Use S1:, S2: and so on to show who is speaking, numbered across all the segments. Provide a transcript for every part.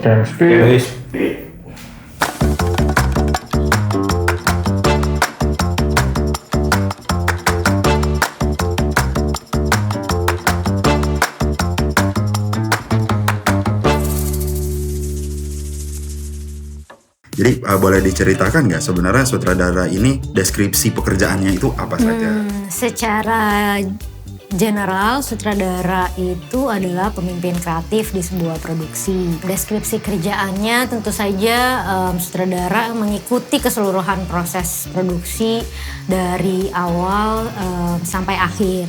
S1: Can speed.
S2: Jadi boleh diceritakan nggak sebenarnya sutradara ini deskripsi pekerjaannya itu apa saja?
S3: Secara general, sutradara itu adalah pemimpin kreatif di sebuah produksi. Deskripsi kerjaannya tentu saja sutradara mengikuti keseluruhan proses produksi dari awal sampai akhir.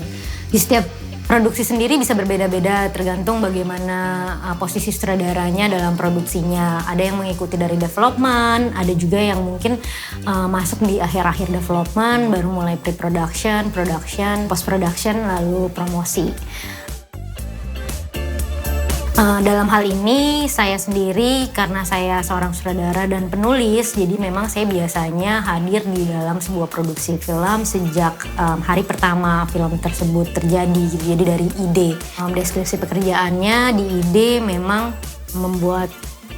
S3: Di setiap produksi sendiri bisa berbeda-beda tergantung bagaimana posisi sutradaranya dalam produksinya. Ada yang mengikuti dari development, ada juga yang mungkin masuk di akhir-akhir development, baru mulai pre-production, production, post-production, lalu promosi. Dalam hal ini saya sendiri karena saya seorang sutradara dan penulis, jadi memang saya biasanya hadir di dalam sebuah produksi film sejak hari pertama film tersebut terjadi gitu. Jadi dari ide, deskripsi pekerjaannya di ide memang membuat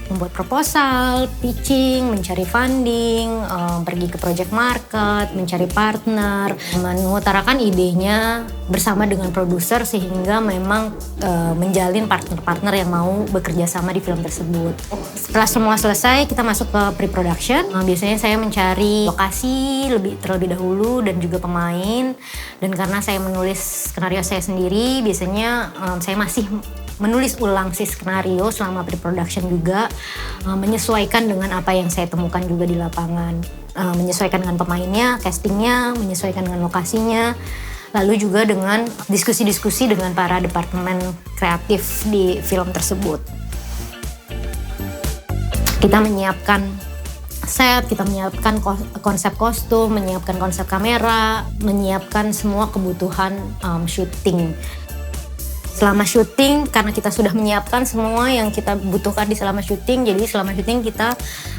S3: proposal, pitching, mencari funding, pergi ke project market, mencari partner, mengutarakan idenya bersama dengan produser sehingga memang menjalin partner-partner yang mau bekerja sama di film tersebut. Setelah semua selesai, kita masuk ke pre-production. Biasanya saya mencari lokasi terlebih dahulu dan juga pemain. Dan karena saya menulis skenario saya sendiri, biasanya saya masih menulis ulang si skenario selama pre-production juga, menyesuaikan dengan apa yang saya temukan juga di lapangan, menyesuaikan dengan pemainnya, castingnya, menyesuaikan dengan lokasinya, lalu juga dengan diskusi-diskusi dengan para departemen kreatif di film tersebut. Kita menyiapkan set, kita menyiapkan konsep kostum, menyiapkan konsep kamera, menyiapkan semua kebutuhan syuting. Selama syuting, karena kita sudah menyiapkan semua yang kita butuhkan di selama syuting, jadi selama syuting kita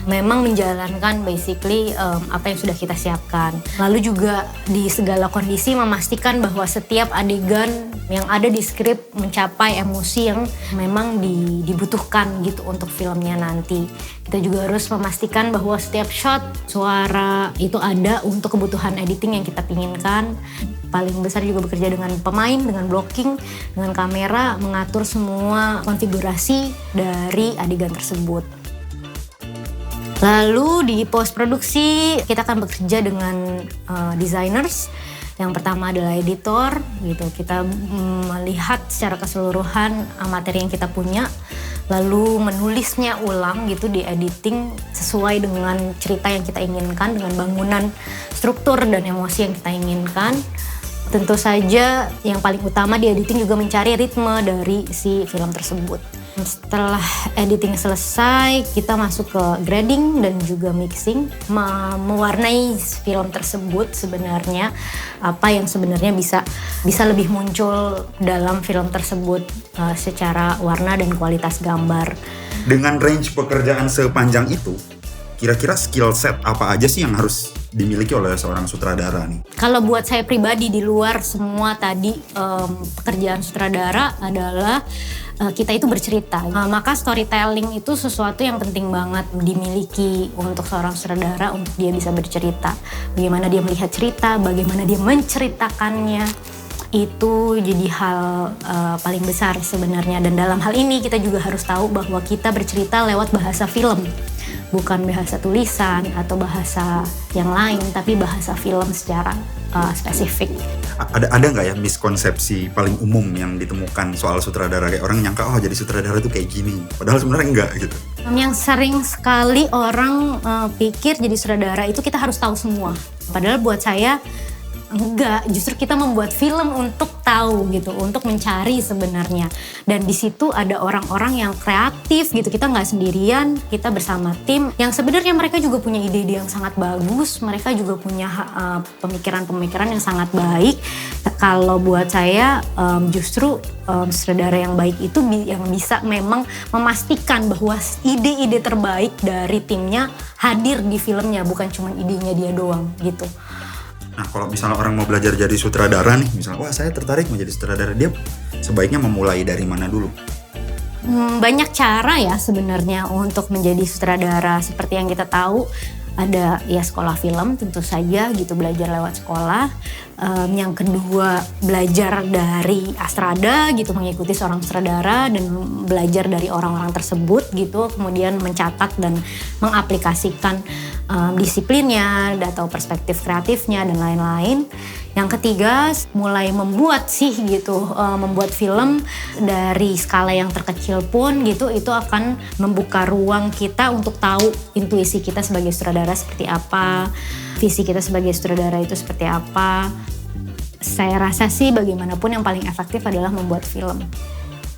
S3: memang menjalankan basically apa yang sudah kita siapkan. Lalu juga di segala kondisi memastikan bahwa setiap adegan yang ada di skrip mencapai emosi yang memang dibutuhkan gitu untuk filmnya nanti. Kita juga harus memastikan bahwa setiap shot, suara itu ada untuk kebutuhan editing yang kita inginkan. Paling besar juga bekerja dengan pemain, dengan blocking, dengan kamera, mengatur semua konfigurasi dari adegan tersebut. Lalu di post produksi kita akan bekerja dengan designers. Yang pertama adalah editor, gitu. Kita melihat secara keseluruhan materi yang kita punya, lalu menulisnya ulang gitu di editing sesuai dengan cerita yang kita inginkan, dengan bangunan struktur dan emosi yang kita inginkan. Tentu saja yang paling utama di editing juga mencari ritme dari si film tersebut. Setelah editing selesai, kita masuk ke grading dan juga mixing, mewarnai film tersebut sebenarnya, apa yang sebenarnya bisa lebih muncul dalam film tersebut secara warna dan kualitas gambar.
S2: Dengan range pekerjaan sepanjang itu, kira-kira skill set apa aja sih yang harus dimiliki oleh seorang sutradara nih?
S3: Kalau buat saya pribadi di luar semua tadi pekerjaan sutradara adalah kita itu bercerita. Maka storytelling itu sesuatu yang penting banget dimiliki untuk seorang sutradara untuk dia bisa bercerita. Bagaimana dia melihat cerita, bagaimana dia menceritakannya. Itu jadi hal paling besar sebenarnya. Dan dalam hal ini kita juga harus tahu bahwa kita bercerita lewat bahasa film. Bukan bahasa tulisan atau bahasa yang lain, tapi bahasa film secara spesifik.
S2: Ada nggak ya miskonsepsi paling umum yang ditemukan soal sutradara? Kayak orang nyangka, oh jadi sutradara tuh kayak gini. Padahal sebenarnya enggak gitu.
S3: Yang sering sekali orang pikir jadi sutradara itu kita harus tahu semua. Padahal buat saya enggak, justru kita membuat film untuk tahu gitu, untuk mencari sebenarnya. Dan di situ ada orang-orang yang kreatif gitu, kita nggak sendirian, kita bersama tim yang sebenarnya mereka juga punya ide-ide yang sangat bagus, mereka juga punya pemikiran-pemikiran yang sangat baik. Kalau buat saya justru sutradara yang baik itu yang bisa memang memastikan bahwa ide-ide terbaik dari timnya hadir di filmnya, bukan cuma idenya dia doang gitu.
S2: Nah, kalau misalnya orang mau belajar jadi sutradara nih, misalnya, wah saya tertarik mau jadi sutradara, dia sebaiknya memulai dari mana dulu?
S3: Banyak cara ya sebenarnya untuk menjadi sutradara. Seperti yang kita tahu, ada ya sekolah film tentu saja gitu, belajar lewat sekolah. Yang kedua, belajar dari Astrada gitu, mengikuti seorang sutradara dan belajar dari orang-orang tersebut gitu, kemudian mencatat dan mengaplikasikan disiplinnya atau perspektif kreatifnya dan lain-lain. Yang ketiga, mulai membuat membuat film dari skala yang terkecil pun gitu, itu akan membuka ruang kita untuk tahu intuisi kita sebagai sutradara seperti apa, visi kita sebagai sutradara itu seperti apa. Saya rasa sih bagaimanapun yang paling efektif adalah membuat film.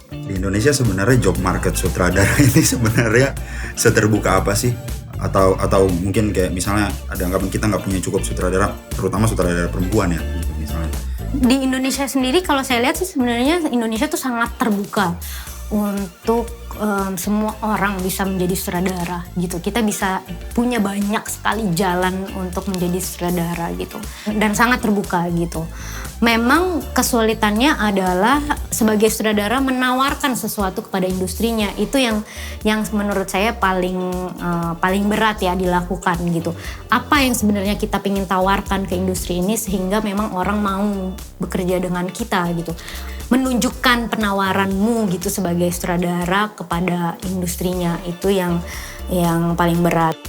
S2: Di Indonesia sebenarnya job market sutradara ini sebenarnya seterbuka apa sih? Atau mungkin kayak misalnya ada anggapan kita nggak punya cukup sutradara, terutama sutradara perempuan ya gitu misalnya.
S3: Di Indonesia sendiri kalau saya lihat sih sebenarnya Indonesia tuh sangat terbuka untuk semua orang bisa menjadi sutradara gitu. Kita bisa punya banyak sekali jalan untuk menjadi sutradara gitu dan sangat terbuka gitu. Memang kesulitannya adalah sebagai sutradara menawarkan sesuatu kepada industrinya, itu yang menurut saya paling berat ya dilakukan gitu. Apa yang sebenarnya kita ingin tawarkan ke industri ini sehingga memang orang mau bekerja dengan kita gitu. Menunjukkan penawaranmu gitu sebagai sutradara kepada industrinya, itu yang paling berat.